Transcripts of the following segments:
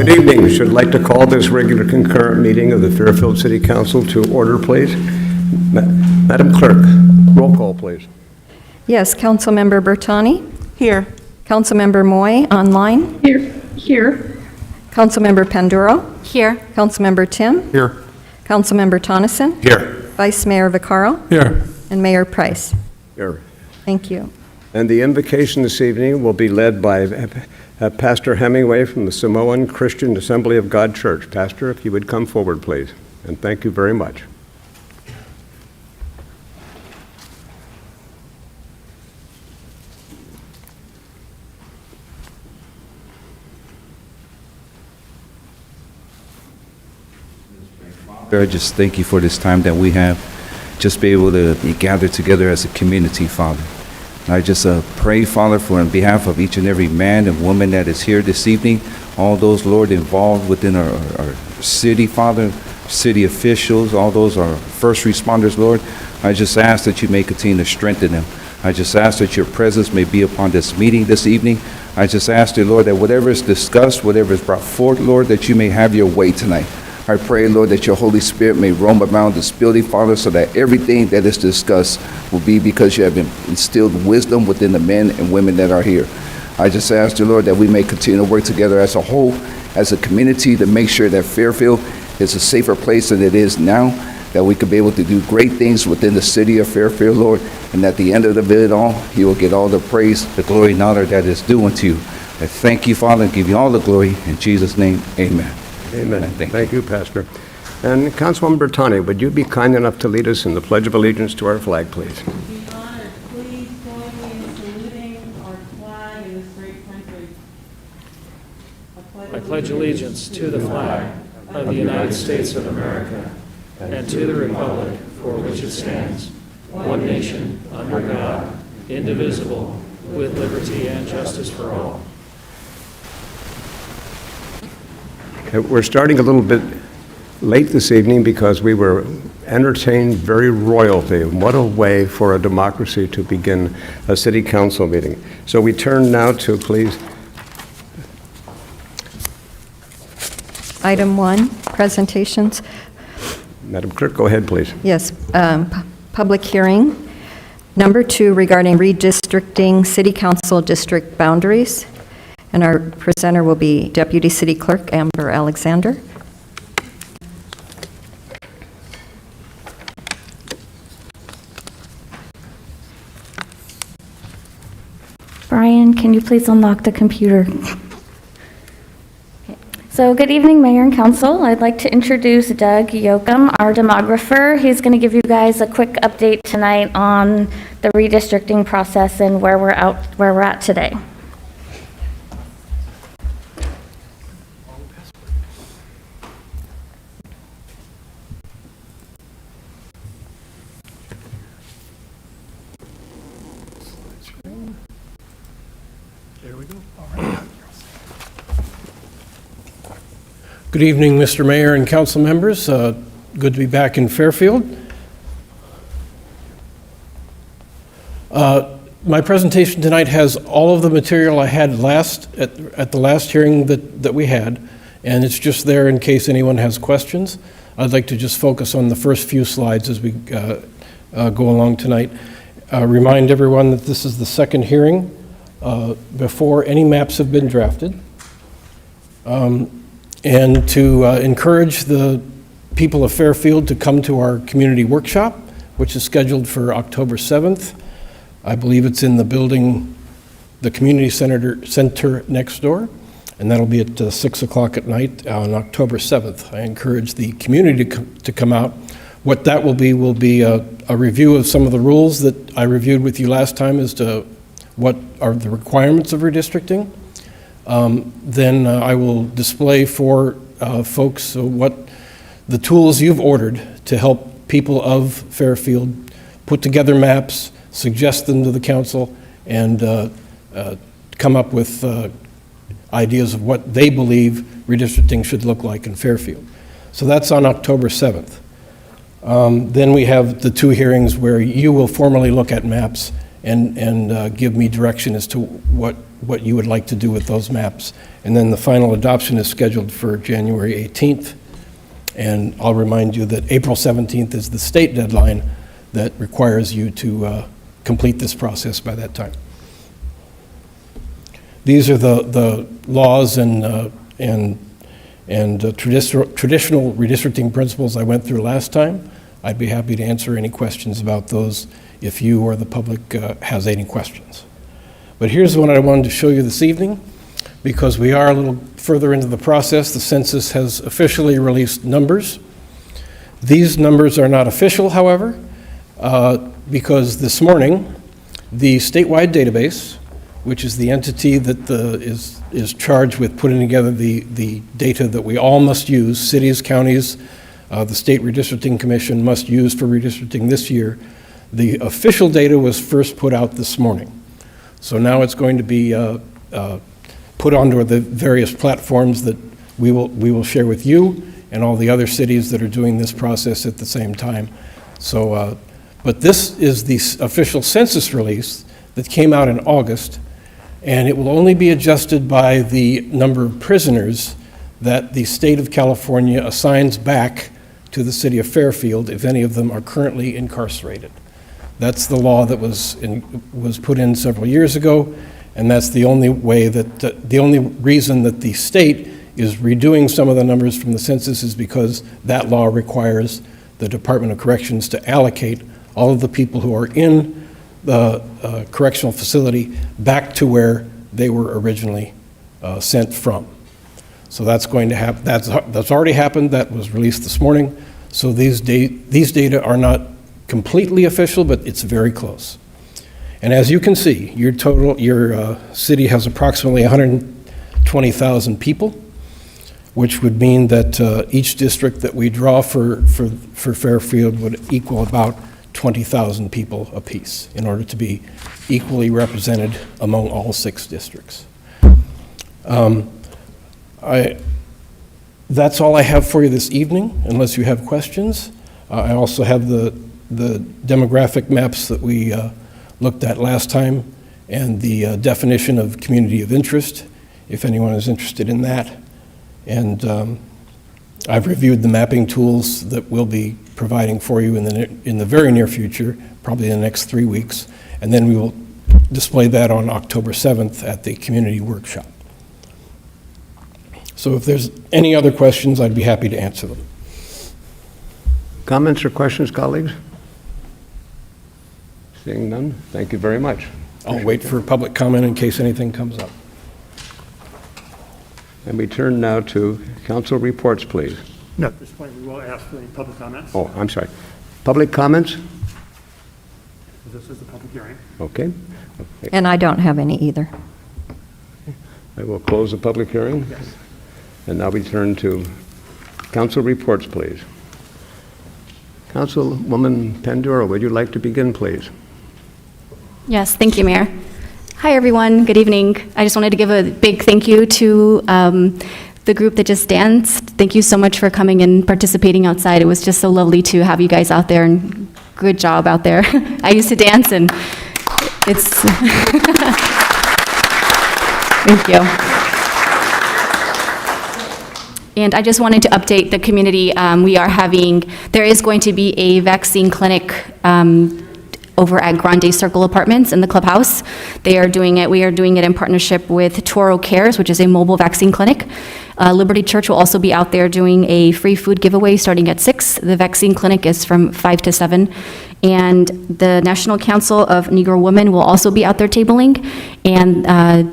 Good evening. Should like to call this regular concurrent meeting of the Fairfield City Council to order, please. Madam Clerk, roll call, please. Yes, Councilmember Bertani. Here. Councilmember Moy, online. Here. Councilmember Panduro. Here. Councilmember Tim. Here. Councilmember Tonneson. Here. Vice Mayor Vaccaro. Here. And Mayor Price. Here. Thank you. And the invocation this evening will be led by Pastor Hemingway from the Samoan Christian Assembly of God Church. Pastor, if you would come forward, please. And thank you very much. I just thank you for this time that we have, just be able to be gathered together as a community, Father. And I just pray, Father, for on behalf of each and every man and woman that is here this evening, all those, Lord, involved within our city, Father, city officials, all those are first responders, Lord. I just ask that you may continue to strengthen them. I just ask that your presence may be upon this meeting this evening. I just ask, dear Lord, that whatever is discussed, whatever is brought forth, Lord, that you may have your way tonight. I pray, Lord, that your Holy Spirit may roam around this building, Father, so that everything that is discussed will be because you have instilled wisdom within the men and women that are here. I just ask, dear Lord, that we may continue to work together as a whole, as a community, to make sure that Fairfield is a safer place than it is now, that we could be able to do great things within the city of Fairfield, Lord, and at the end of it all, you will get all the praise, the glory, and honor that is due unto you. I thank you, Father, and give you all the glory. In Jesus' name, amen. Amen. Thank you, Pastor. And Councilwoman Bertani, would you be kind enough to lead us in the Pledge of Allegiance to our flag, please? Be honored. Please join me in saluting our flag in this great country. I pledge allegiance to the flag of the United States of America and to the republic for which it stands, one nation, under God, indivisible, with liberty and justice for all. We're starting a little bit late this evening because we were entertained very royally. What a way for a democracy to begin a city council meeting. So we turn now to, please. Item 1, presentations. Madam Clerk, go ahead, please. Yes, public hearing. Number 2, regarding redistricting city council district boundaries. And our presenter will be Deputy City Clerk Amber Alexander. Brian, can you please unlock the computer? Okay. So good evening, Mayor and Council. I'd like to introduce Doug Yoakum, our demographer. He's going to give you guys a quick update tonight on the redistricting process and where we're at today. Good evening, Mr. Mayor and council members. Good to be back in Fairfield. My presentation tonight has all of the material I had at the last hearing that we had, and it's just there in case anyone has questions. I'd like to just focus on the first few slides as we go along tonight. Remind everyone that this is the second hearing before any maps have been drafted. And to encourage the people of Fairfield to come to our community workshop, which is scheduled for October 7th. I believe it's in the building, the community center next door, and that'll be at 6 o'clock at night on October 7th. I encourage the community to come out. What that will be a review of some of the rules that I reviewed with you last time as to what are the requirements of redistricting. Then I will display for folks what the tools you've ordered to help people of Fairfield put together maps, suggest them to the council, and come up with ideas of what they believe redistricting should look like in Fairfield. So that's on October 7th. Then we have the two hearings where you will formally look at maps and give me direction as to what you would like to do with those maps. And then the final adoption is scheduled for January 18th. And I'll remind you that April 17th is the state deadline that requires you to complete this process by that time. These are the laws and traditional redistricting principles I went through last time. I'd be happy to answer any questions about those if you or the public has any questions. But here's what I wanted to show you this evening. Because we are a little further into the process, the census has officially released numbers. These numbers are not official, however, because this morning, the statewide database, which is the entity that is charged with putting together the data that we all must use, cities, counties, the State Redistricting Commission must use for redistricting this year, the official data was first put out this morning. So now it's going to be put onto the various platforms that we will share with you and all the other cities that are doing this process at the same time. So, but this is the official census release that came out in August, and it will only be adjusted by the number of prisoners that the state of California assigns back to the city of Fairfield if any of them are currently incarcerated. That's the law that was put in several years ago. And that's the only way the only reason that the state is redoing some of the numbers from the census is because that law requires the Department of Corrections to allocate all of the people who are in the correctional facility back to where they were originally sent from. So that's going to happen. That's already happened. That was released this morning. So these data are not completely official, but it's very close. And as you can see, your city has approximately 120,000 people, which would mean that each district that we draw for Fairfield would equal about 20,000 people apiece in order to be equally represented among all 6 districts. That's all I have for you this evening, unless you have questions. I also have the demographic maps that we looked at last time, and the definition of community of interest, if anyone is interested in that. And I've reviewed the mapping tools that we'll be providing for you in the very near future, probably in the next 3 weeks, and then we will display that on October 7th at the community workshop. So if there's any other questions, I'd be happy to answer them. Comments or questions, colleagues? Seeing none, thank you very much. I'll wait for public comment in case anything comes up. And we turn now to council reports, please. No, at this point, we will ask for any public comments. Oh, I'm sorry. Public comments? This is the public hearing. Okay. And I don't have any either. I will close the public hearing. Yes. And now we turn to council reports, please. Councilwoman Pandura, would you like to begin, please? Yes, thank you, Mayor. Hi, everyone. Good evening. I just wanted to give a big thank you to the group that just danced. Thank you so much for coming and participating outside. It was just so lovely to have you guys out there, and good job out there. I used to dance, and It's, thank you. And I just wanted to update the community. There is going to be a vaccine clinic over at Grande Circle Apartments in the clubhouse. We are doing it in partnership with Toro Cares, which is a mobile vaccine clinic. Liberty Church will also be out there doing a free food giveaway starting at 6. The vaccine clinic is from 5 to 7. And the National Council of Negro Women will also be out there tabling. And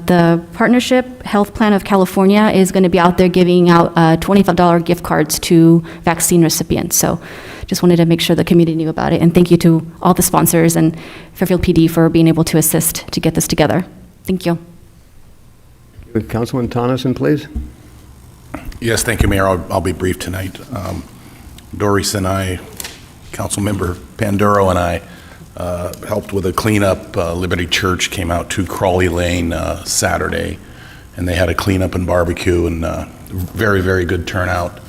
the Partnership Health Plan of California is going to be out there giving out $25 gift cards to vaccine recipients. So just wanted to make sure the community knew about it. And thank you to all the sponsors and Fairfield PD for being able to assist to get this together. Thank you. Councilman Tonneson, please. Yes, thank you, Mayor. I'll be brief tonight. Doris and I, Councilmember Panduro and I helped with a cleanup. Liberty Church came out to Crawley Lane Saturday, and they had a cleanup and barbecue, and very, very good turnout.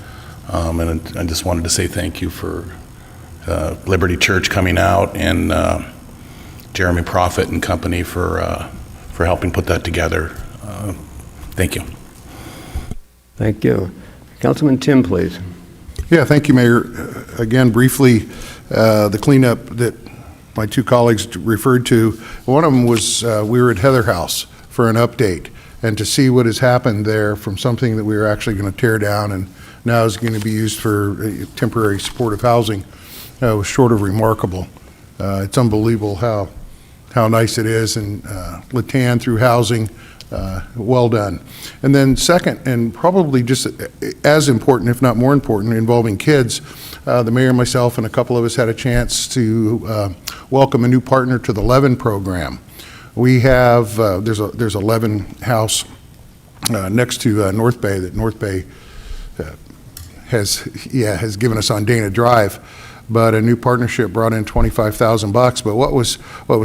And I just wanted to say thank you for Liberty Church coming out, and Jeremy Prophet and company for helping put that together. Thank you. Thank you. Councilman Tim, please. Yeah, thank you, Mayor. Again, briefly, the cleanup that my two colleagues referred to, one of them was we were at Heather House for an update, and to see what has happened there from something that we were actually going to tear down and now is going to be used for temporary supportive housing was short of remarkable. It's unbelievable how nice it is, and Latan through housing, well done. And then second, and probably just as important, if not more important, involving kids, the mayor, myself, and a couple of us had a chance to welcome a new partner to the Levin program. We have, there's a Levin house next to North Bay that North Bay has given us on Dana Drive, but a new partnership brought in $25,000. But what was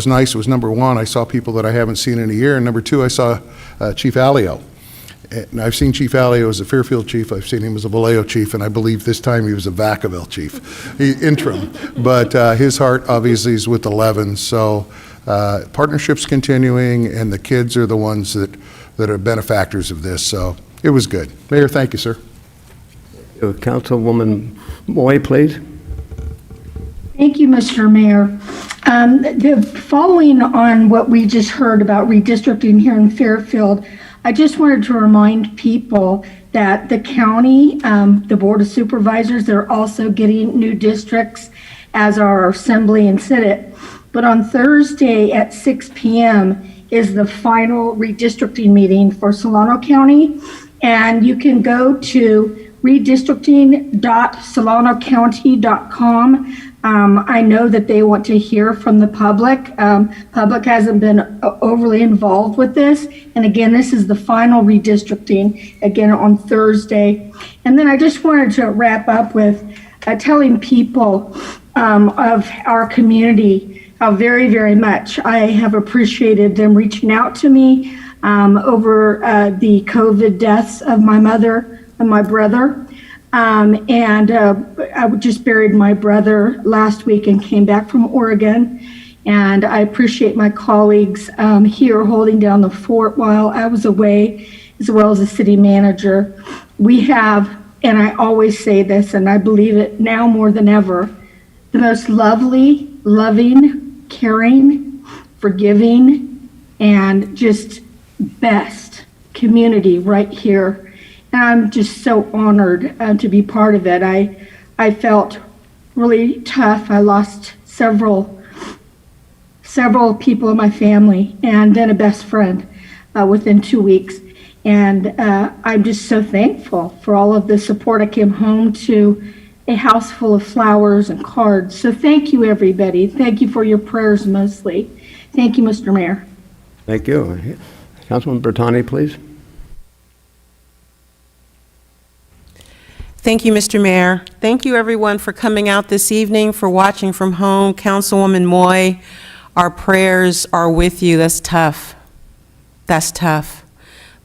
nice was, number one, I saw people that I haven't seen in a year, and number two, I saw Chief Alio. And I've seen Chief Alio as a Fairfield chief, I've seen him as a Vallejo chief, and I believe this time he was a Vacaville chief, interim. But his heart obviously is with the Levins, so partnership's continuing, and the kids are the ones that are benefactors of this, so it was good. Mayor, thank you, sir. Councilwoman Moy, please. Thank you, Mr. Mayor. Following on what we just heard about redistricting here in Fairfield, I just wanted to remind people that the county, the Board of Supervisors, they're also getting new districts, as are our Assembly and Senate. But on Thursday at 6 p.m. is the final redistricting meeting for Solano County, and you can go to redistricting.solanocounty.com. I know that they want to hear from the public. Public hasn't been overly involved with this. And again, this is the final redistricting, again, on Thursday. And then I just wanted to wrap up with telling people of our community how very, very much I have appreciated them reaching out to me over the COVID deaths of my mother and my brother. I just buried my brother last week and came back from Oregon. And I appreciate my colleagues here holding down the fort while I was away, as well as the city manager. We have, and I always say this, and I believe it now more than ever, the most lovely, loving, caring, forgiving, and just best community right here. And I'm just so honored to be part of it. I felt really tough. I lost several people in my family, and then a best friend within 2 weeks. And I'm just so thankful for all of the support. I came home to a house full of flowers and cards. So thank you, everybody. Thank you for your prayers mostly. Thank you, Mr. Mayor. Thank you. Councilman Bertani, please. Thank you, Mr. Mayor. Thank you, everyone, for coming out this evening, for watching from home. Councilwoman Moy, our prayers are with you. That's tough. That's tough.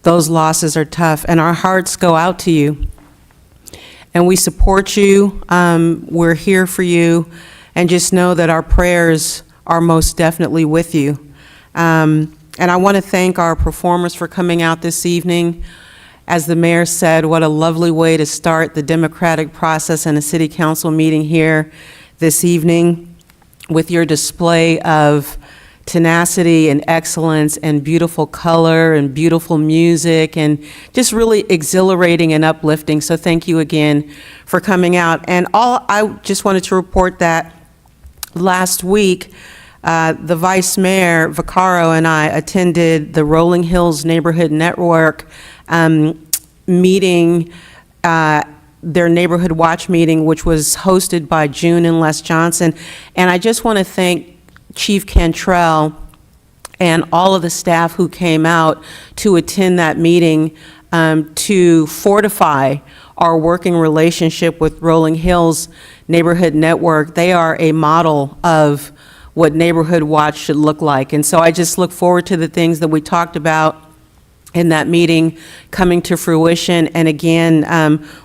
Those losses are tough, and our hearts go out to you. And we support you. We're here for you, and just know that our prayers are most definitely with you. And I want to thank our performers for coming out this evening. As the mayor said, what a lovely way to start the democratic process in a city council meeting here this evening with your display of tenacity and excellence and beautiful color and beautiful music and just really exhilarating and uplifting. So thank you again for coming out. And I just wanted to report that last week, the Vice Mayor, Vaccaro, and I attended the Rolling Hills Neighborhood Network meeting, their Neighborhood Watch meeting, which was hosted by June and Les Johnson. And I just want to thank Chief Cantrell and all of the staff who came out to attend that meeting to fortify our working relationship with Rolling Hills Neighborhood Network. They are a model of what Neighborhood Watch should look like. And so I just look forward to the things that we talked about in that meeting coming to fruition. And again,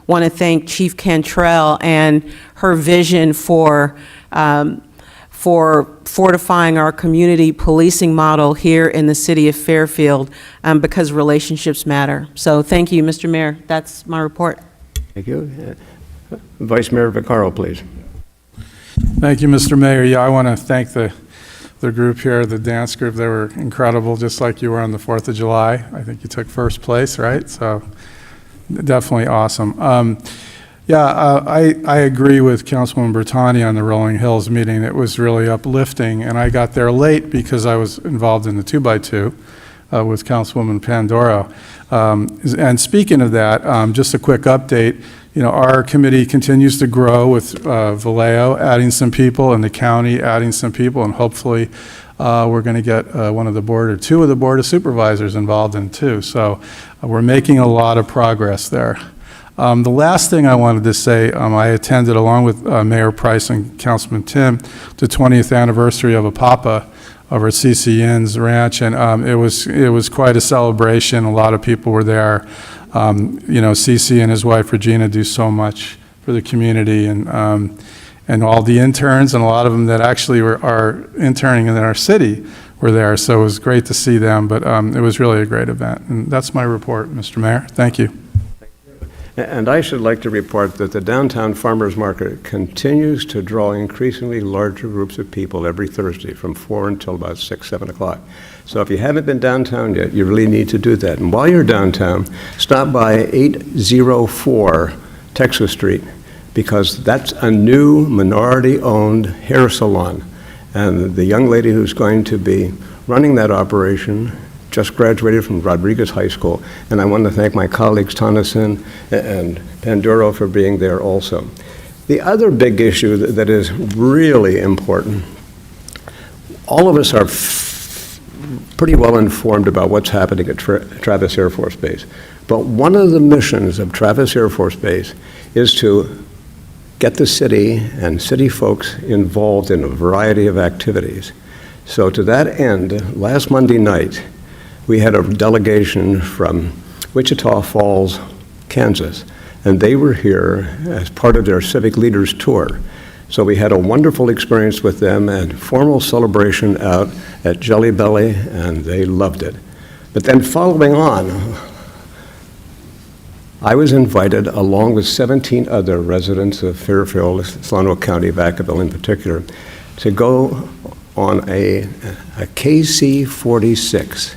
want to thank Chief Cantrell and her vision for fortifying our community policing model here in the city of Fairfield, because relationships matter. So thank you, Mr. Mayor. That's my report. Thank you. Vice Mayor Vaccaro, please. Thank you, Mr. Mayor. Yeah, I want to thank the group here, the dance group. They were incredible, just like you were on the 4th of July. I think you took first place, right? So definitely awesome. I agree with Councilwoman Bertani on the Rolling Hills meeting. It was really uplifting, and I got there late because I was involved in the 2x2 with Councilwoman Pandoro. And speaking of that, just a quick update. You know, our committee continues to grow with Vallejo adding some people and the county adding some people, and hopefully we're going to get one of the board or two of the board of supervisors involved in too. So we're making a lot of progress there. The last thing I wanted to say, I attended along with Mayor Price and Councilman Tim the 20th anniversary of Apapa over at CCN's ranch, and it was quite a celebration. A lot of people were there. You know, CC and his wife Regina do so much for the community, and all the interns and a lot of them that actually are interning in our city were there. So it was great to see them. But it was really a great event, and that's my report, Mr. Mayor. Thank you. And I should like to report that the downtown farmers market continues to draw increasingly larger groups of people every Thursday from 4 until about 6, 7 o'clock. So if you haven't been downtown yet, you really need to do that. And while you're downtown, stop by 804 Texas Street, because that's a new minority-owned hair salon. And the young lady who's going to be running that operation just graduated from Rodriguez High School, and I want to thank my colleagues Tonneson and Panduro for being there also. The other big issue that is really important, all of us are pretty well informed about what's happening at Travis Air Force Base, but one of the missions of Travis Air Force Base is to get the city and city folks involved in a variety of activities. So to that end, last Monday night, we had a delegation from Wichita Falls, Kansas, and they were here as part of their Civic Leaders Tour. So we had a wonderful experience with them and formal celebration out at Jelly Belly, and they loved it. But then following on, I was invited, along with 17 other residents of Fairfield, Solano County, Vacaville in particular, to go on a KC-46.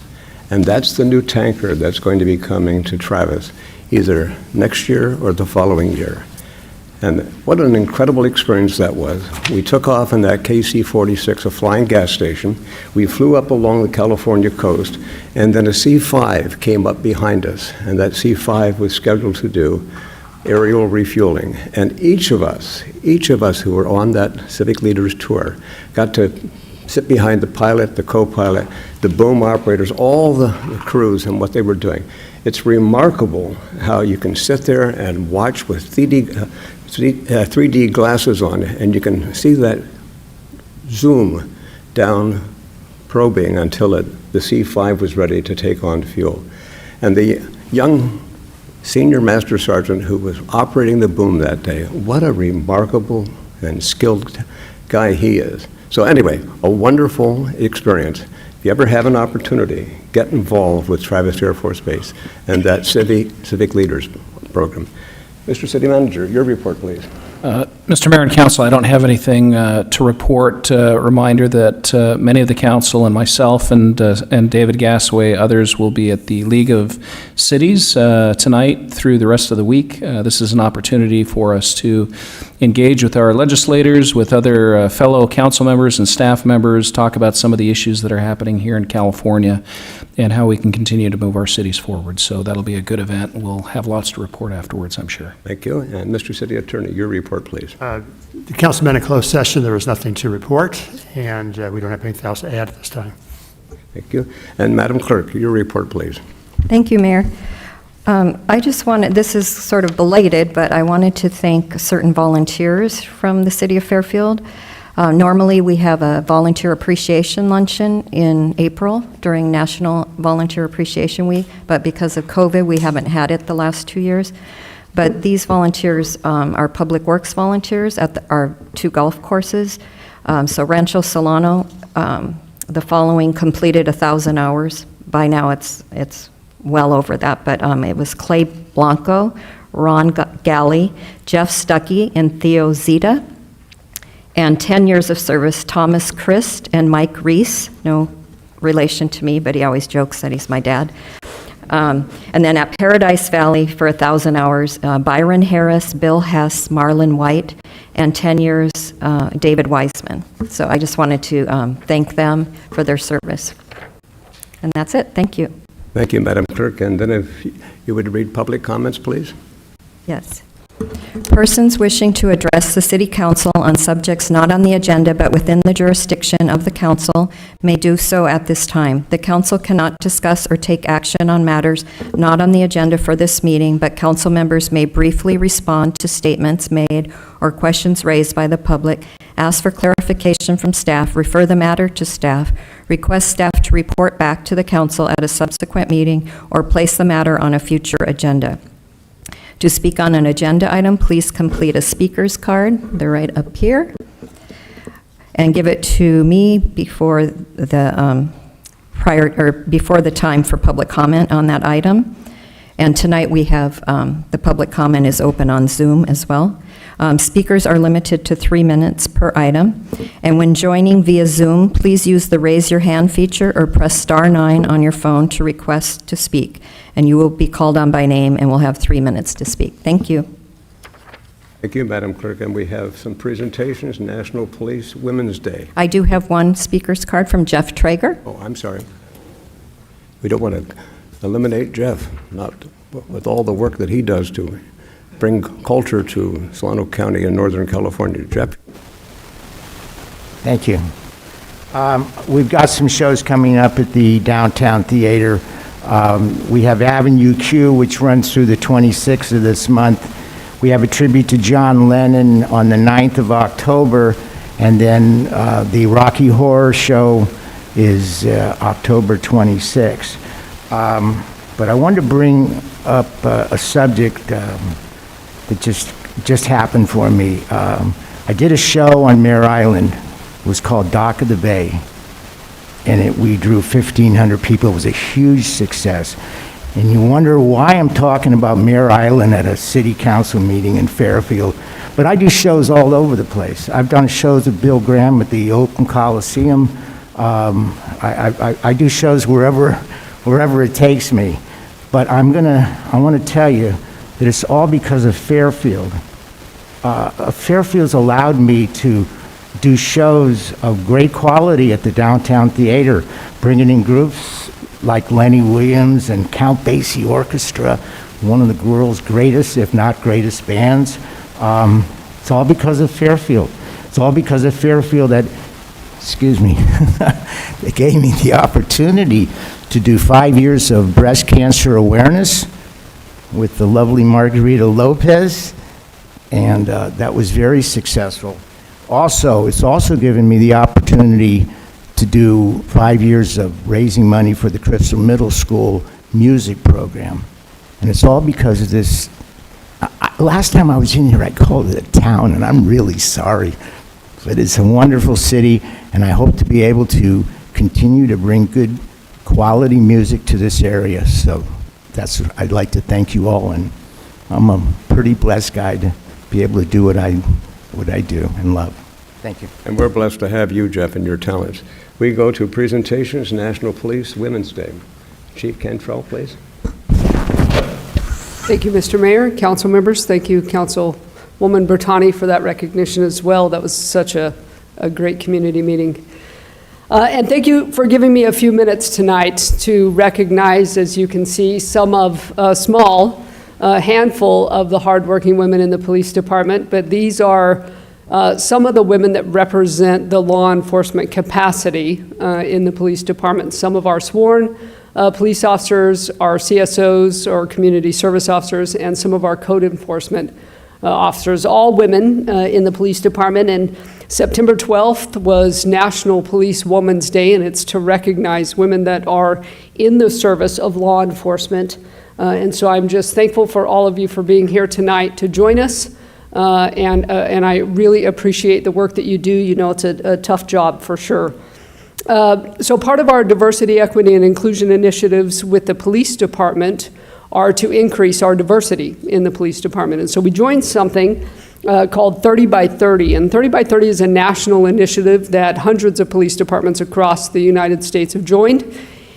And that's the new tanker that's going to be coming to Travis, either next year or the following year. And what an incredible experience that was. We took off in that KC-46, a flying gas station. We flew up along the California coast, and then a C-5 came up behind us, and that C-5 was scheduled to do aerial refueling. And each of us who were on that Civic Leaders Tour got to sit behind the pilot, the co-pilot, the boom operators, all the crews and what they were doing. It's remarkable how you can sit there and watch with 3D glasses on, and you can see that zoom down probing until the C-5 was ready to take on fuel. And the young senior master sergeant who was operating the boom that day, what a remarkable and skilled guy he is. So anyway, a wonderful experience. if you ever have an opportunity, get involved with Travis Air Force Base and that Civic Leaders Program. Mr. City Manager, your report, please. Mr. Mayor and Council, I don't have anything to report. Reminder that many of the council and myself and David Gasaway, others will be at the League of Cities tonight through the rest of the week. This is an opportunity for us to engage with our legislators, with other fellow council members and staff members, talk about some of the issues that are happening here in California and how we can continue to move our cities forward. So that'll be a good event. We'll have lots to report afterwards, I'm sure. Thank you. And Mr. City Attorney, your report, please. The council met in closed session. There was nothing to report, and we don't have anything else to add at this time. Thank you. And Madam Clerk, your report, please. Thank you, Mayor. I just wanted, this is sort of belated, but I wanted to thank certain volunteers from the city of Fairfield. Normally, we have a volunteer appreciation luncheon in April during National Volunteer Appreciation Week, but because of COVID, we haven't had it the last 2 years. But these volunteers are public works volunteers at our 2 golf courses. So Rancho Solano, the following completed 1,000 hours. By now, it's well over that, but it was Clay Blanco, Ron Galley, Jeff Stuckey, and Theo Zeta. And 10 years of service, Thomas Christ and Mike Reese, no relation to me, but he always jokes that he's my dad. And then at Paradise Valley for 1,000 hours, Byron Harris, Bill Hess, Marlon White, and 10 years, David Wiseman. So I just wanted to thank them for their service. And that's it. Thank you. Thank you, Madam Clerk. And then if you would read public comments, please. Yes. Persons wishing to address the City Council on subjects not on the agenda but within the jurisdiction of the Council may do so at this time. The Council cannot discuss or take action on matters not on the agenda for this meeting, but Council members may briefly respond to statements made or questions raised by the public, ask for clarification from staff, refer the matter to staff, request staff to report back to the Council at a subsequent meeting, or place the matter on a future agenda. To speak on an agenda item, please complete a speaker's card. They're right up here. And give it to me before the before the time for public comment on that item. And tonight we have the public comment is open on Zoom as well. Speakers are limited to 3 minutes per item. And when joining via Zoom, please use the raise your hand feature or press *9 on your phone to request to speak. And you will be called on by name and will have 3 minutes to speak. Thank you. Thank you, Madam Clerk. And we have some presentations, National Police Women's Day. I do have one speaker's card from Jeff Traeger. Oh, I'm sorry. We don't want to eliminate Jeff, not with all the work that he does to bring culture to Solano County in Northern California. Jeff? Thank you. We've got some shows coming up at the Downtown Theater. We have Avenue Q, which runs through the 26th of this month. We have a tribute to John Lennon on the 9th of October, and then the Rocky Horror Show is October 26th. But I wanted to bring up a subject that just happened for me. I did a show on Mare Island. It was called Dock of the Bay, and we drew 1,500 people. It was a huge success. And you wonder why I'm talking about Mare Island at a city council meeting in Fairfield. But I do shows all over the place. I've done shows with Bill Graham at the Oakland Coliseum. I do shows wherever it takes me. But I want to tell you that it's all because of Fairfield. Fairfield's allowed me to do shows of great quality at the Downtown Theater, bringing in groups like Lenny Williams and Count Basie Orchestra, one of the world's greatest, if not greatest bands. It's all because of Fairfield. It's all because of Fairfield that, they gave me the opportunity to do 5 years of breast cancer awareness with the lovely Margarita Lopez, and that was very successful. Also, it's also given me the opportunity to do 5 years of raising money for the Crystal Middle School music program. And it's all because of this. Last time I was in here, I called it a town, and I'm really sorry. But it's a wonderful city, and I hope to be able to continue to bring good quality music to this area. So I'd like to thank you all, and I'm a pretty blessed guy to be able to do what I do and love. Thank you. And we're blessed to have you, Jeff, and your talents. We go to presentations, National Police Women's Day. Chief Cantrell, please. Thank you, Mr. Mayor, council members. Thank you, Councilwoman Bertani, for that recognition as well. That was such a great community meeting. And thank you for giving me a few minutes tonight to recognize, as you can see, some of a small handful of the hardworking women in the police department. But these are some of the women that represent the law enforcement capacity in the police department. Some of our sworn police officers, our CSOs, or community service officers, and some of our code enforcement officers, all women in the police department. And September 12th was National Police Women's Day, and it's to recognize women that are in the service of law enforcement. And so I'm just thankful for all of you for being here tonight to join us. And I really appreciate the work that you do. You know, it's a tough job for sure. So part of our diversity, equity, and inclusion initiatives with the police department are to increase our diversity in the police department. And so we joined something called 30 by 30. And 30 by 30 is a national initiative that hundreds of police departments across the United States have joined.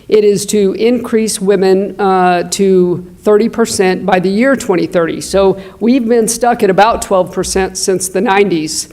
It is to increase women to 30% by the year 2030. So we've been stuck at about 12% since the 90s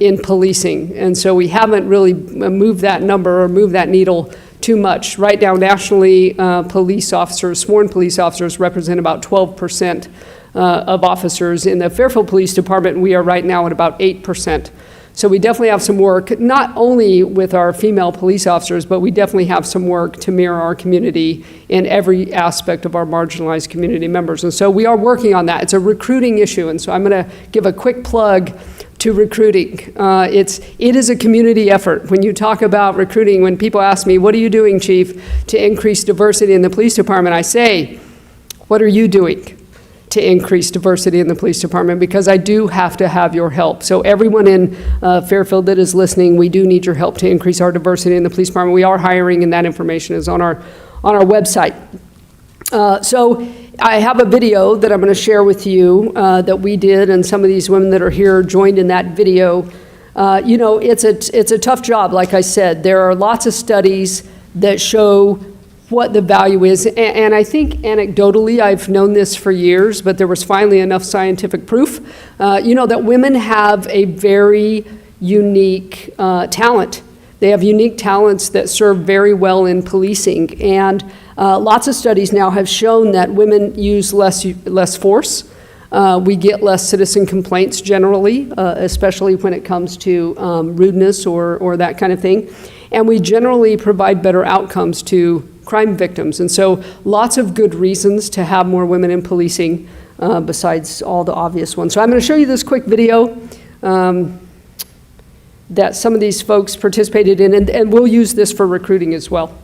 in policing. And so we haven't really moved that number or moved that needle too much. Right now, nationally, police officers, sworn police officers, represent about 12% of officers. In the Fairfield Police Department, we are right now at about 8%. So we definitely have some work, not only with our female police officers, but we definitely have some work to mirror our community in every aspect of our marginalized community members. And so we are working on that. It's a recruiting issue, and so I'm going to give a quick plug to recruiting. It is a community effort. When you talk about recruiting, when people ask me, what are you doing, Chief, to increase diversity in the police department, I say, what are you doing to increase diversity in the police department? Because I do have to have your help. So everyone in Fairfield that is listening, we do need your help to increase our diversity in the police department. We are hiring, and that information is on our website. So I have a video that I'm going to share with you that we did, and some of these women that are here joined in that video. You know, it's a tough job, like I said. There are lots of studies that show what the value is, and I think anecdotally, I've known this for years, but there was finally enough scientific proof, you know, that women have a very unique talent. They have unique talents that serve very well in policing, and lots of studies now have shown that women use less force. We get less citizen complaints generally, especially when it comes to rudeness or that kind of thing. And we generally provide better outcomes to crime victims. And so lots of good reasons to have more women in policing besides all the obvious ones. So I'm going to show you this quick video that some of these folks participated in, and we'll use this for recruiting as well.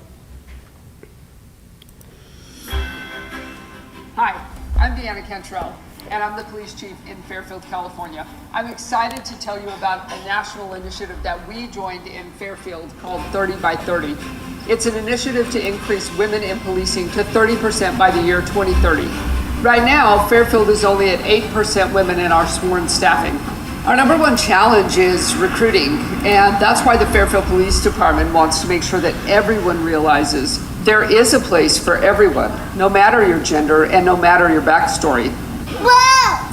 Hi, I'm Deanna Cantrell, and I'm the police chief in Fairfield, California. I'm excited to tell you about a national initiative that we joined in Fairfield called 30 by 30. It's an initiative to increase women in policing to 30% by the year 2030. Right now, Fairfield is only at 8% women in our sworn staffing. Our number one challenge is recruiting, and that's why the Fairfield Police Department wants to make sure that everyone realizes there is a place for everyone, no matter your gender and no matter your backstory.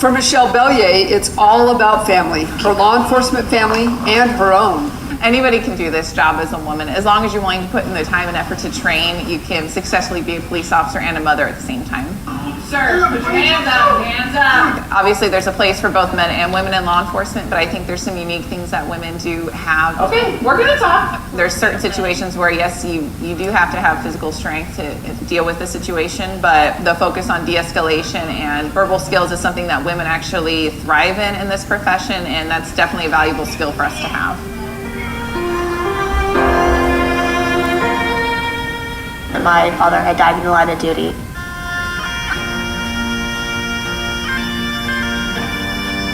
For Michelle Bellier, it's all about family, her law enforcement family and her own. Anybody can do this job as a woman. As long as you're willing to put in the time and effort to train, you can successfully be a police officer and a mother at the same time. Sir, put your hands up, hands up. Obviously, there's a place for both men and women in law enforcement, but I think there's some unique things that women do have. Okay, we're gonna talk. There's certain situations where, yes, you do have to have physical strength to deal with the situation, but the focus on de-escalation and verbal skills is something that women actually thrive in this profession, and that's definitely a valuable skill for us to have. My father had died in the line of duty.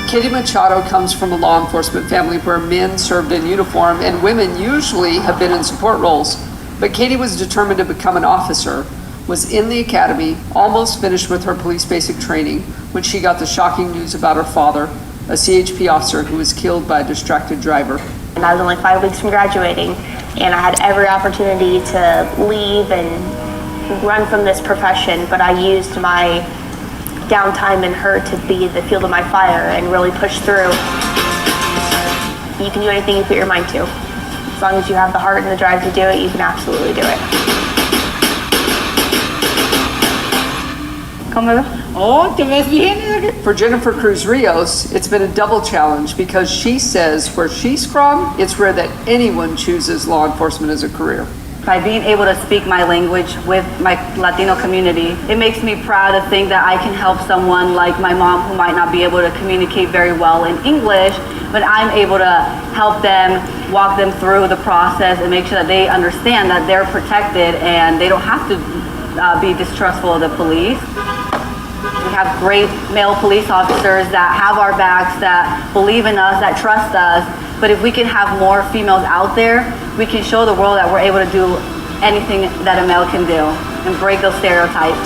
Katie Machado comes from a law enforcement family where men served in uniform and women usually have been in support roles. But Katie was determined to become an officer, was in the academy, almost finished with her police basic training when she got the shocking news about her father, a CHP officer who was killed by a distracted driver. And I was only 5 weeks from graduating, and I had every opportunity to leave and run from this profession, but I used my downtime in her to be the field of my fire and really push through. You can do anything you put your mind to. As long as you have the heart and the drive to do it, you can absolutely do it. For Jennifer Cruz Rios, it's been a double challenge because she says where she's from, it's rare that anyone chooses law enforcement as a career. By being able to speak my language with my Latino community, it makes me proud to think that I can help someone like my mom who might not be able to communicate very well in English, but I'm able to help them, walk them through the process and make sure that they understand that they're protected and they don't have to be distrustful of the police. We have great male police officers that have our backs, that believe in us, that trust us. But if we can have more females out there, we can show the world that we're able to do anything that a male can do and break those stereotypes.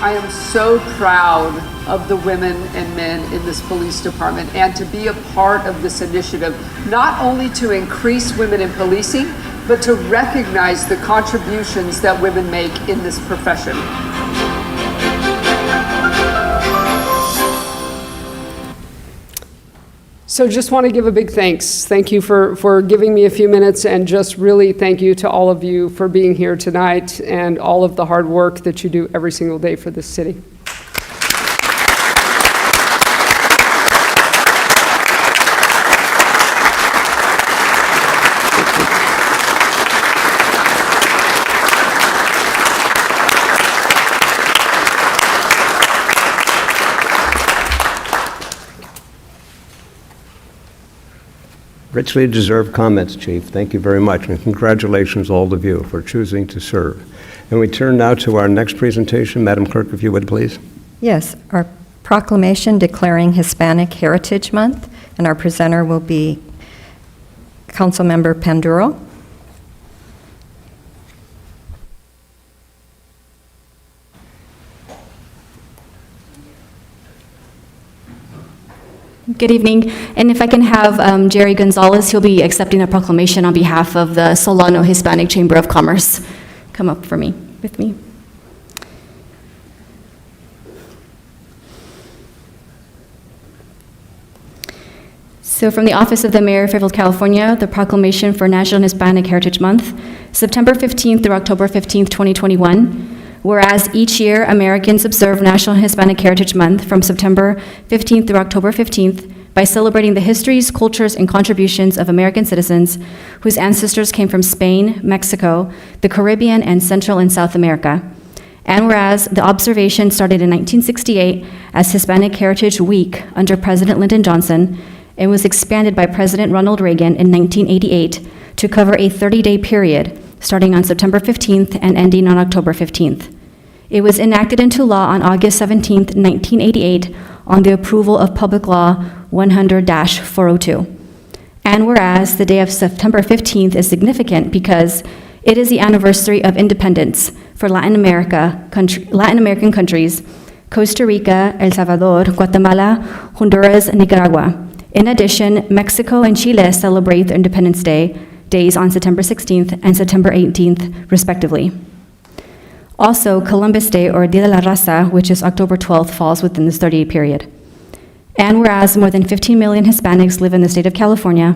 I am so proud of the women and men in this police department and to be a part of this initiative, not only to increase women in policing, but to recognize the contributions that women make in this profession. So just want to give a big thanks. Thank you for giving me a few minutes, and just really thank you to all of you for being here tonight and all of the hard work that you do every single day for this city. Richly deserved comments, Chief. Thank you very much, and congratulations all of you for choosing to serve. And we turn now to our next presentation. Madam Clerk, if you would, please. Yes, our proclamation declaring Hispanic Heritage Month, and our presenter will be Councilmember Panduro. Good evening, and if I can have Jerry Gonzalez, he'll be accepting the proclamation on behalf of the Solano Hispanic Chamber of Commerce. Come up with me. So from the Office of the Mayor of Fairfield, California, the proclamation for National Hispanic Heritage Month, September 15th through October 15th, 2021. Whereas each year, Americans observe National Hispanic Heritage Month from September 15th through October 15th by celebrating the histories, cultures, and contributions of American citizens whose ancestors came from Spain, Mexico, the Caribbean, and Central and South America. And whereas the observation started in 1968 as Hispanic Heritage Week under President Lyndon Johnson and was expanded by President Ronald Reagan in 1988 to cover a 30-day period starting on September 15th and ending on October 15th. It was enacted into law on August 17th, 1988, on the approval of Public Law 100-402. And whereas the day of September 15th is significant because it is the anniversary of independence for Latin American countries, Costa Rica, El Salvador, Guatemala, Honduras, Nicaragua. In addition, Mexico and Chile celebrate their Independence days on September 16th and September 18th, respectively. Also, Columbus Day, or Dia de la Raza, which is October 12th, falls within this 30-day period. And whereas more than 15 million Hispanics live in the state of California,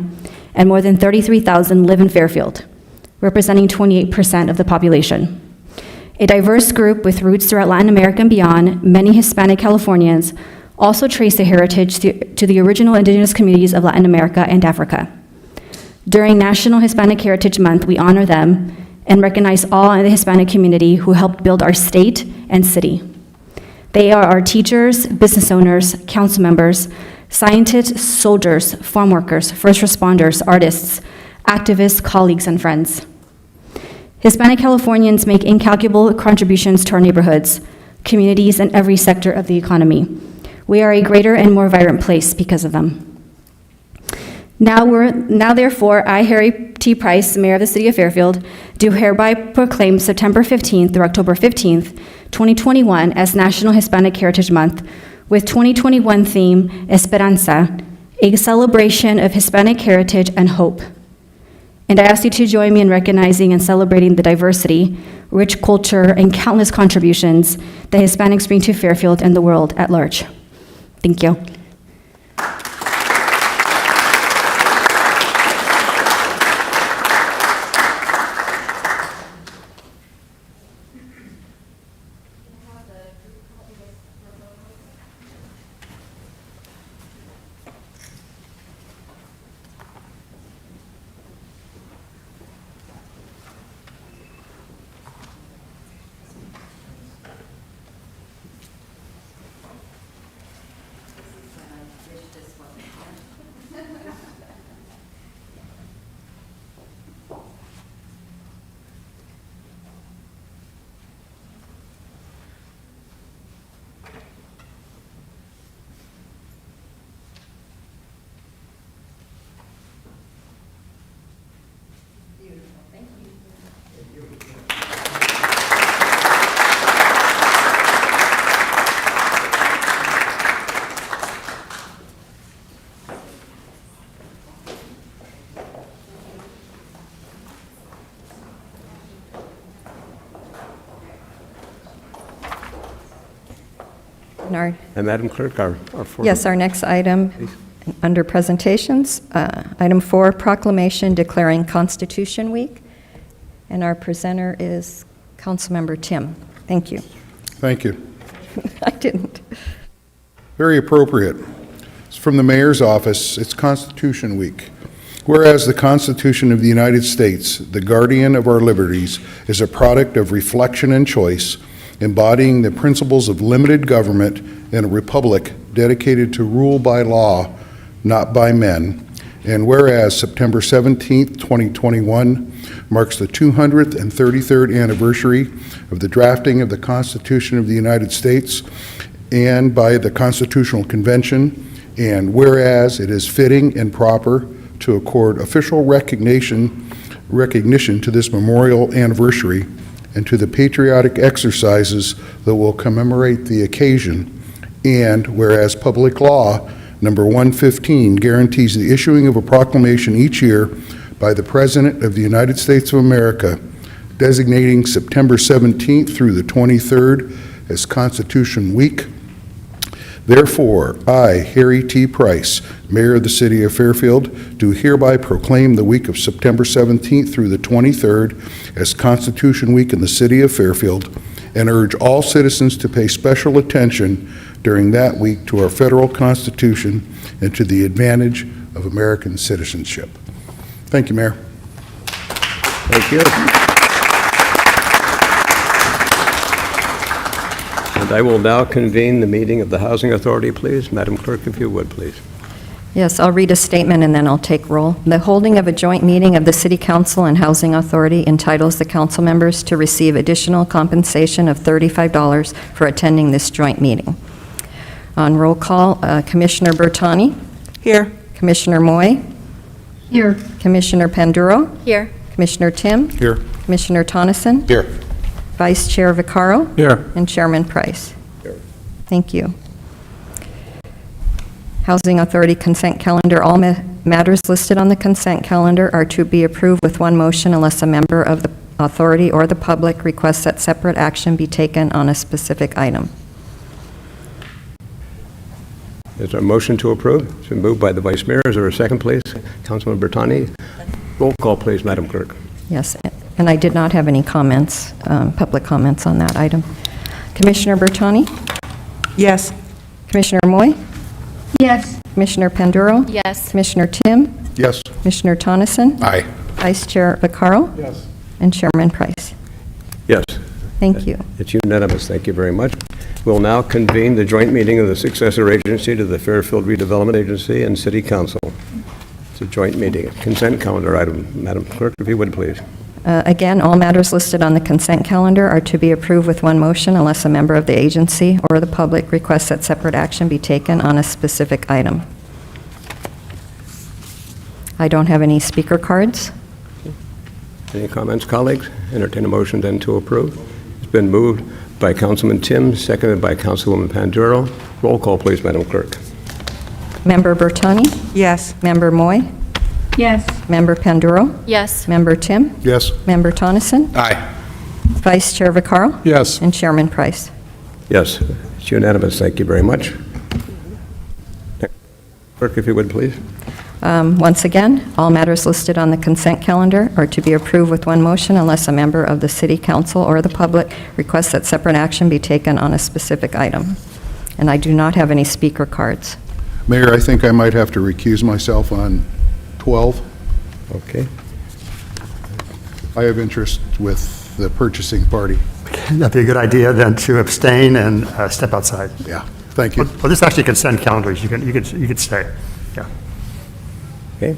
and more than 33,000 live in Fairfield, representing 28% of the population. A diverse group with roots throughout Latin America and beyond, many Hispanic Californians also trace their heritage to the original indigenous communities of Latin America and Africa. During National Hispanic Heritage Month, we honor them and recognize all in the Hispanic community who helped build our state and city. They are our teachers, business owners, council members, scientists, soldiers, farm workers, first responders, artists, activists, colleagues, and friends. Hispanic Californians make incalculable contributions to our neighborhoods, communities, and every sector of the economy. We are a greater and more vibrant place because of them. Now therefore, I, Harry T. Price, Mayor of the City of Fairfield, do hereby proclaim September 15th through October 15th, 2021 as National Hispanic Heritage Month, with 2021 theme Esperanza, a celebration of Hispanic heritage and hope. And I ask you to join me in recognizing and celebrating the diversity, rich culture, and countless contributions that Hispanics bring to Fairfield and the world at large. Thank you. And Madam Clerk, our fourth. Yes, our next item under presentations, item 4, proclamation declaring Constitution Week. And our presenter is Councilmember Tim. Thank you. Thank you. I didn't. Very appropriate. It's from the Mayor's office. It's Constitution Week. Whereas the Constitution of the United States, the guardian of our liberties, is a product of reflection and choice, embodying the principles of limited government in a republic dedicated to rule by law, not by men. And whereas September 17th, 2021 marks the 233rd anniversary of the drafting of the Constitution of the United States and by the Constitutional Convention, and whereas it is fitting and proper to accord official recognition to this memorial anniversary and to the patriotic exercises that will commemorate the occasion, and whereas Public Law Number 115 guarantees the issuing of a proclamation each year by the President of the United States of America, designating September 17th through the 23rd as Constitution Week. Therefore, I, Harry T. Price, Mayor of the City of Fairfield, do hereby proclaim the week of September 17th through the 23rd as Constitution Week in the City of Fairfield, and urge all citizens to pay special attention during that week to our federal Constitution and to the advantage of American citizenship. Thank you, Mayor. Thank you. And I will now convene the meeting of the Housing Authority, please. Madam Clerk, if you would, please. Yes, I'll read a statement and then I'll take roll. The holding of a joint meeting of the City Council and Housing Authority entitles the council members to receive additional compensation of $35 for attending this joint meeting. On roll call, Commissioner Bertani. Here. Commissioner Moy. Here. Commissioner Panduro. Here. Commissioner Tim. Here. Commissioner Tonneson. Here. Vice Chair Vaccaro. Here. And Chairman Price. Here. Thank you. Housing Authority consent calendar. All matters listed on the consent calendar are to be approved with one motion unless a member of the authority or the public requests that separate action be taken on a specific item. Is there a motion to approve? It's been moved by the Vice Mayor. Is there a second, please? Councilman Bertani. Roll call, please, Madam Clerk. Yes, and I did not have any comments, public comments on that item. Commissioner Bertani? Yes. Commissioner Moy? Yes. Commissioner Panduro? Yes. Commissioner Tim? Yes. Commissioner Tonneson? Aye. Vice Chair Vaccaro? Yes. And Chairman Price. Yes. Thank you. It's unanimous. Thank you very much. We'll now convene the joint meeting of the successor agency to the Fairfield Redevelopment Agency and City Council. It's a joint meeting. Consent calendar item. Madam Clerk, if you would, please. Again, all matters listed on the consent calendar are to be approved with one motion unless a member of the agency or the public requests that separate action be taken on a specific item. I don't have any speaker cards. Any comments, colleagues? Entertain a motion then to approve. It's been moved by Councilman Tim, seconded by Councilwoman Panduro. Roll call, please, Madam Clerk. Member Bertani? Yes. Member Moy? Yes. Member Panduro? Yes. Member Tim? Yes. Member Tonneson? Aye. Vice Chair Vaccaro? Yes. And Chairman Price. Yes, it's unanimous. Thank you very much. Clerk, if you would, please. Once again, all matters listed on the consent calendar are to be approved with one motion unless a member of the City Council or the public requests that separate action be taken on a specific item. And I do not have any speaker cards. Mayor, I think I might have to recuse myself on 12. Okay. I have interest with the purchasing party. That'd be a good idea then to abstain and step outside. Yeah, thank you. Well, this is actually consent calendars. You could stay. Yeah. Okay.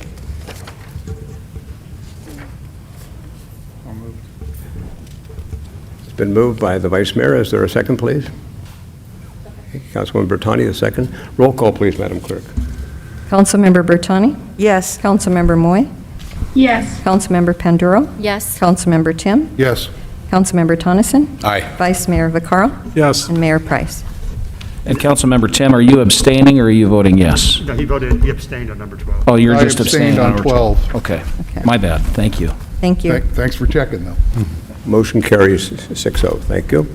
It's been moved by the Vice Mayor. Is there a second, please? Councilwoman Bertani, a second. Roll call, please, Madam Clerk. Councilmember Bertani? Yes. Councilmember Moy? Yes. Councilmember Panduro? Yes. Councilmember Tim? Yes. Councilmember Tonneson? Aye. Vice Mayor Vaccaro? Yes. And Mayor Price. And Councilmember Tim, are you abstaining or are you voting yes? No, he abstained on number 12. Oh, you're I just abstained abstaining on number 12. Okay. My bad. Thank you. Thank you. Thanks for checking, though. Motion carries 6-0. Thank you.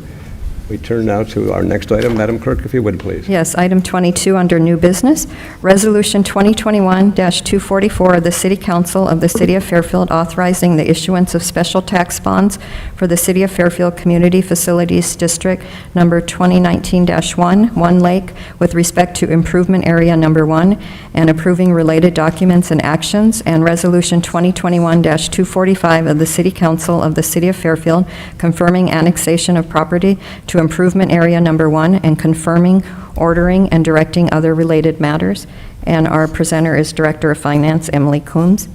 We turn now to our next item. Madam Clerk, if you would, please. Yes, item 22 under new business, Resolution 2021-244 of the City Council of the City of Fairfield authorizing the issuance of special tax bonds for the City of Fairfield Community Facilities District Number 2019-1, One Lake, with respect to Improvement Area Number 1, and approving related documents and actions, and Resolution 2021-245 of the City Council of the City of Fairfield confirming annexation of property to Improvement Area Number 1 and confirming, ordering, and directing other related matters. And our presenter is Director of Finance, Emily Combs.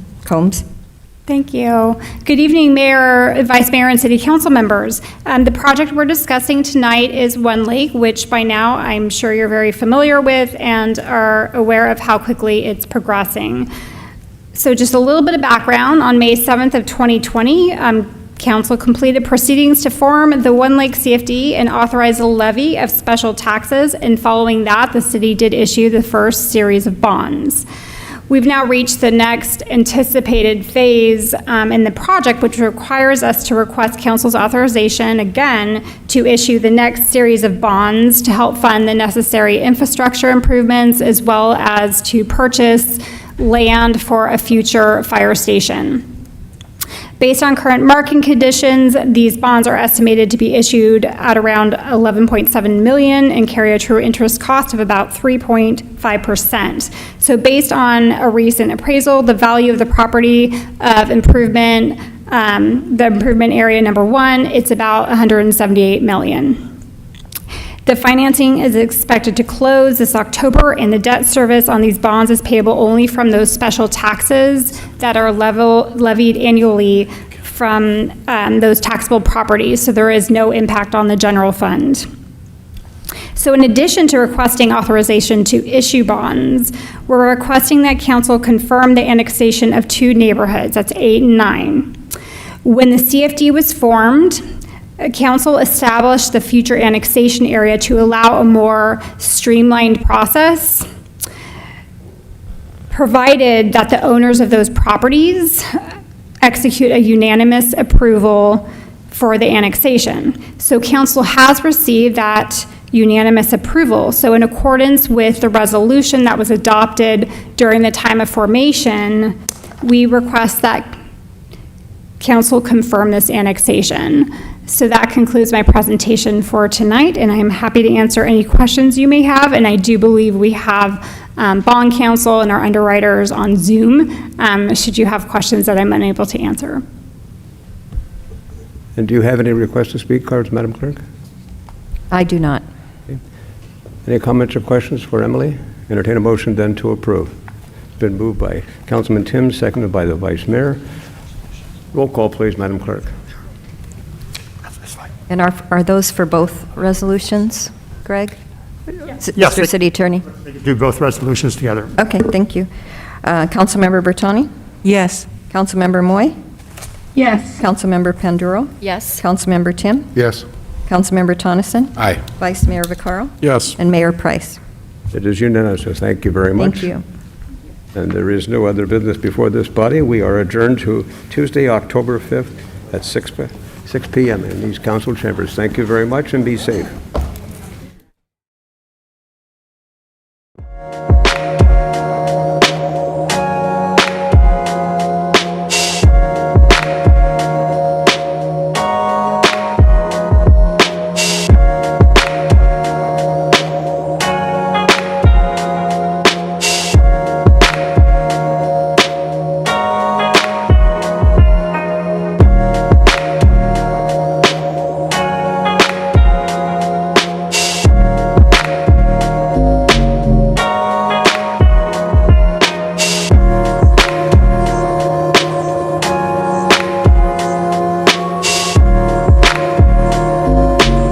Thank you. Good evening, Mayor, Vice Mayor, and City Council members. The project we're discussing tonight is One Lake, which by now I'm sure you're very familiar with and are aware of how quickly it's progressing. So just a little bit of background. On May 7th of 2020, Council completed proceedings to form the One Lake CFD and authorize a levy of special taxes, and following that, the city did issue the first series of bonds. We've now reached the next anticipated phase in the project, which requires us to request Council's authorization again to issue the next series of bonds to help fund the necessary infrastructure improvements, as well as to purchase land for a future fire station. Based on current market conditions, these bonds are estimated to be issued at around $11.7 million and carry a true interest cost of about 3.5%. So based on a recent appraisal, the value of the property of improvement, the improvement area number 1, it's about $178 million. The financing is expected to close this October, and the debt service on these bonds is payable only from those special taxes that are levied annually from those taxable properties, so there is no impact on the general fund. So in addition to requesting authorization to issue bonds, we're requesting that Council confirm the annexation of 2 neighborhoods, that's 8 and 9. When the CFD was formed, Council established the future annexation area to allow a more streamlined process, provided that the owners of those properties execute a unanimous approval for the annexation. So Council has received that unanimous approval. So in accordance with the resolution that was adopted during the time of formation, we request that Council confirm this annexation. So that concludes my presentation for tonight, and I am happy to answer any questions you may have, and I do believe we have bond counsel and our underwriters on Zoom, should you have questions that I'm unable to answer. And do you have any requests to speak cards, Madam Clerk? I do not. Okay. Any comments or questions for Emily? Entertain a motion then to approve. It's been moved by Councilman Tim, seconded by the Vice Mayor. Roll call, please, Madam Clerk. And are those for both resolutions, Greg? Yes. Mr. City Attorney? Do both resolutions together. Okay, thank you. Councilmember Bertani? Yes. Councilmember Moy? Yes. Councilmember Panduro? Yes. Councilmember Tim? Yes. Councilmember Tonneson? Aye. Vice Mayor Vaccaro? Yes. And Mayor Price? It is unanimous, so thank you very much. Thank you. And there is no other business before this body. We are adjourned to Tuesday, October 5th at 6 p.m. in these council chambers. Thank you very much and be safe.